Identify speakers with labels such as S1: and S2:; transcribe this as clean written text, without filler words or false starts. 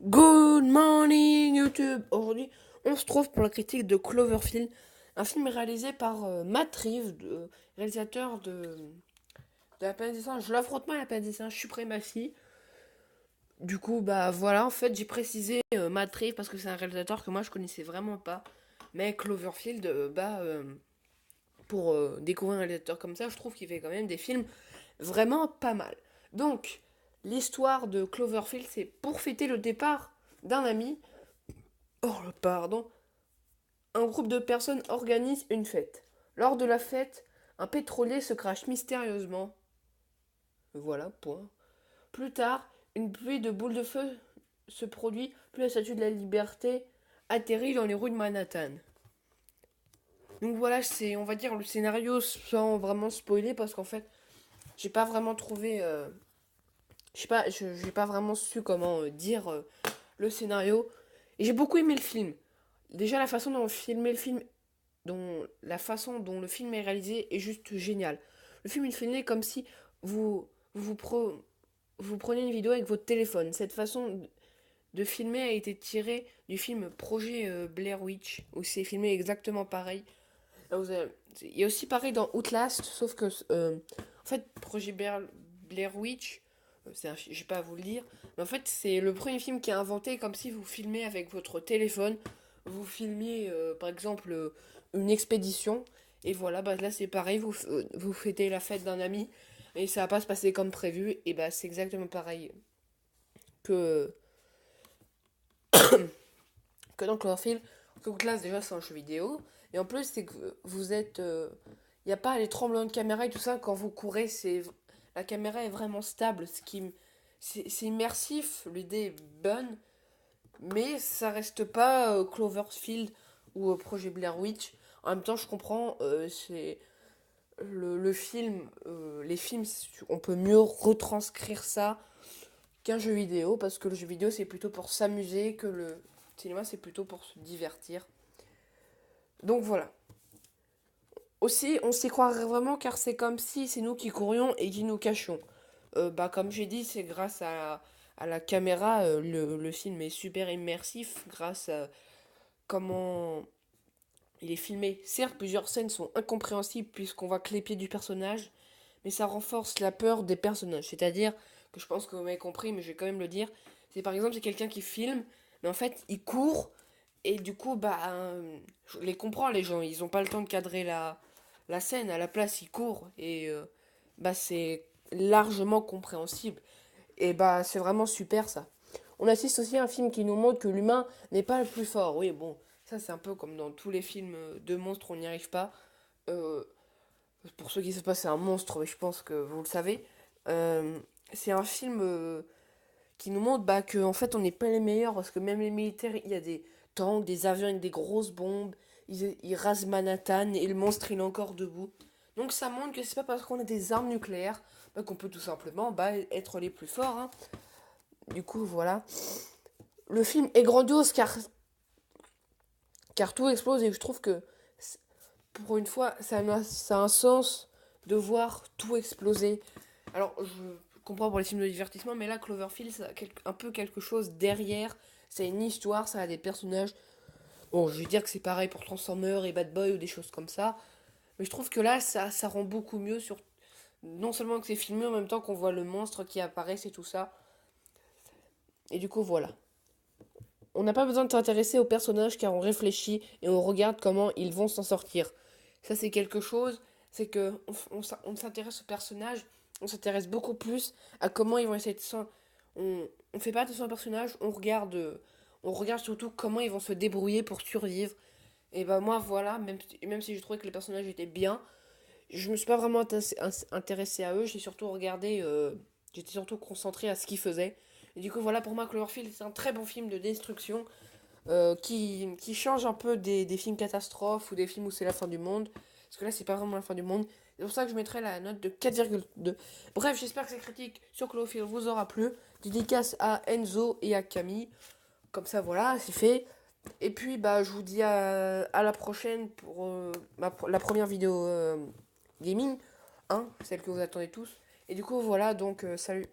S1: Good morning YouTube. Aujourd'hui, on se trouve pour la critique de Cloverfield, un film réalisé par Matt Reeves, réalisateur de La planète des singes. Je l'affronte pas à La planète des singes, Suprématie. Du coup, bah voilà, en fait, j'ai précisé Matt Reeves parce que c'est un réalisateur que moi je connaissais vraiment pas. Mais Cloverfield, pour découvrir un réalisateur comme ça, je trouve qu'il fait quand même des films vraiment pas mal. Donc, l'histoire de Cloverfield, c'est pour fêter le départ d'un ami. Oh, pardon. Un groupe de personnes organise une fête. Lors de la fête, un pétrolier se crache mystérieusement. Voilà, point. Plus tard, une pluie de boules de feu se produit, puis la statue de la liberté atterrit dans les rues de Manhattan. Donc voilà, c'est, on va dire, le scénario sans vraiment spoiler, parce qu'en fait, j'ai pas vraiment trouvé. Je sais pas, j'ai pas vraiment su comment dire le scénario. Et j'ai beaucoup aimé le film. Déjà, la façon dont filmé le film la façon dont le film est réalisé est juste géniale. Le film est filmé comme si vous, vous, pro- vous prenez une vidéo avec votre téléphone. Cette façon de filmer a été tirée du film Projet Blair Witch, où c'est filmé exactement pareil. Il y a aussi pareil dans Outlast, sauf que en fait Blair Witch, je vais pas vous le dire, mais en fait c'est le premier film qui a inventé comme si vous filmez avec votre téléphone, vous filmiez par exemple une expédition, et voilà, bah là c'est pareil, vous fêtez la fête d'un ami, et ça va pas se passer comme prévu, et bah c'est exactement pareil que, que dans Cloverfield. Que Outlast déjà c'est un jeu vidéo, et en plus c'est que vous êtes il n'y a pas les tremblements de caméra et tout ça. Quand vous courez, la caméra est vraiment stable. C'est immersif, l'idée est bonne, mais ça reste pas Cloverfield ou Projet Blair Witch. En même temps, je comprends, c'est le film, les films, on peut mieux retranscrire ça qu'un jeu vidéo, parce que le jeu vidéo c'est plutôt pour s'amuser, que le cinéma c'est plutôt pour se divertir. Donc voilà. Aussi, on s'y croirait vraiment car c'est comme si c'est nous qui courions et qui nous cachions. Bah, comme j'ai dit, c'est grâce à la caméra, le film est super immersif grâce à comment il est filmé. Certes, plusieurs scènes sont incompréhensibles puisqu'on voit que les pieds du personnage, mais ça renforce la peur des personnages. C'est-à-dire que je pense que vous m'avez compris, mais je vais quand même le dire. C'est par exemple, c'est quelqu'un qui filme, mais en fait, il court et du coup, bah, je les comprends, les gens, ils ont pas le temps de cadrer la scène. À la place, ils courent et bah, c'est largement compréhensible. Et bah, c'est vraiment super ça. On assiste aussi à un film qui nous montre que l'humain n'est pas le plus fort. Oui, bon, ça c'est un peu comme dans tous les films de monstres, on n'y arrive pas. Euh, pour ceux qui ne savent pas, c'est un monstre, mais je pense que vous le savez. Euh, c'est un film qui nous montre bah, que en fait on n'est pas les meilleurs parce que même les militaires, il y a des tanks, des avions avec des grosses bombes, ils rasent Manhattan et le monstre il est encore debout. Donc ça montre que c'est pas parce qu'on a des armes nucléaires bah, qu'on peut tout simplement bah, être les plus forts. Hein. Du coup voilà. Le film est grandiose car tout explose et je trouve que pour une fois ça a un sens de voir tout exploser. Alors je comprends pour les films de divertissement, mais là Cloverfield ça a un peu quelque chose derrière. C'est une histoire, ça a des personnages. Bon, je vais dire que c'est pareil pour Transformers et Bad Boy ou des choses comme ça. Mais je trouve que là, ça rend beaucoup mieux sur. Non seulement que c'est filmé, en même temps qu'on voit le monstre qui apparaît, et tout ça. Et du coup, voilà. On n'a pas besoin de s'intéresser aux personnages car on réfléchit et on regarde comment ils vont s'en sortir. Ça, c'est quelque chose, c'est que on s'intéresse aux personnages, on s'intéresse beaucoup plus à comment ils vont essayer de s'en. On fait pas attention aux personnages, on regarde surtout comment ils vont se débrouiller pour survivre. Et bah, moi, voilà, même si je trouvais que les personnages étaient bien, je me suis pas vraiment intéressé à eux, j'étais surtout concentré à ce qu'ils faisaient. Et du coup, voilà, pour moi, Cloverfield, c'est un très bon film de destruction qui change un peu des films catastrophes ou des films où c'est la fin du monde. Parce que là, c'est pas vraiment la fin du monde. C'est pour ça que je mettrai la note de 4,2. Bref, j'espère que cette critique sur Cloverfield vous aura plu. Dédicace à Enzo et à Camille. Comme ça, voilà, c'est fait. Et puis, bah, je vous dis à la prochaine pour la première vidéo gaming, hein, celle que vous attendez tous. Et du coup, voilà, donc, salut.